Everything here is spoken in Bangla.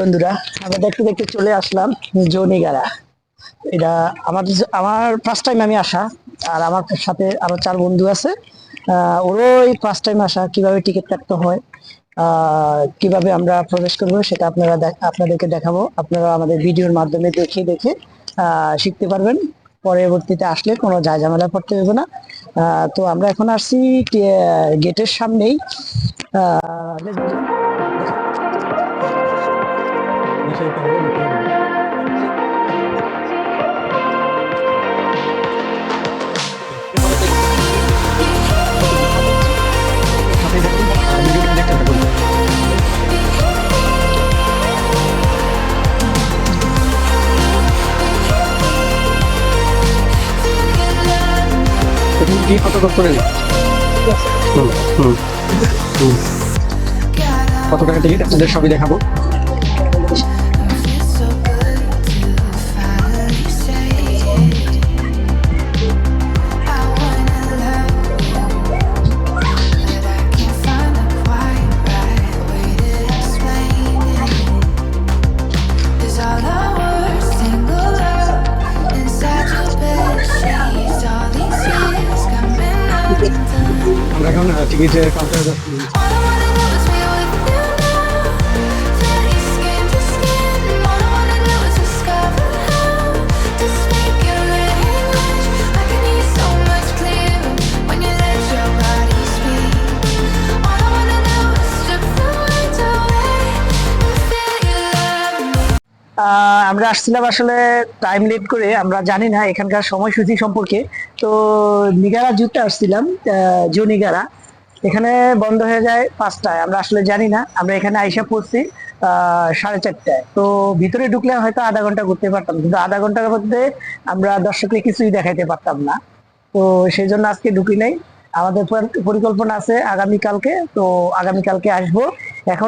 বন্ধুরা, আমরা দেখতে দেখতে চলে আসলাম জনিগারা। এটা আমার ফার্স্ট টাইম আমি আসা। আর আমার সাথে আরো 4 বন্ধু আছে। ওরও এই ফার্স্ট টাইম আসা। কিভাবে টিকিট কাটতে হয়, কিভাবে আমরা প্রবেশ করবো, সেটা আপনাদেরকে দেখাবো। আপনারা আমাদের ভিডিওর মাধ্যমে দেখে দেখে শিখতে পারবেন। পরবর্তীতে আসলে কোনো ঝামেলা পড়তে হবে না। তো আমরা এখন আসছি গেটের সামনেই। কত টাকা টিকিট আপনাদের সবই দেখাবো। আমরা এখন টিকিটের কাউন্টারে যাচ্ছি। আমরা আসছিলাম আসলে টাইম লেট করে, আমরা জানি না এখানকার সময়সূচি সম্পর্কে। তো নিগারা জুতে আসছিলাম, নিগারা এখানে বন্ধ হয়ে যায় 5টায়। আমরা আসলে জানি না, আমরা এখানে আইসা পড়ছি 4:30টায়। তো ভিতরে ঢুকলে হয়তো আধা ঘন্টা ঘুরতে পারতাম, কিন্তু আধা ঘন্টার মধ্যে আমরা দর্শককে কিছুই দেখাইতে পারতাম না। তো সেই জন্য আজকে ঢুকি নাই। আমাদের পরিকল্পনা আছে আগামীকালকে। তো আগামীকালকে আসবো। এখন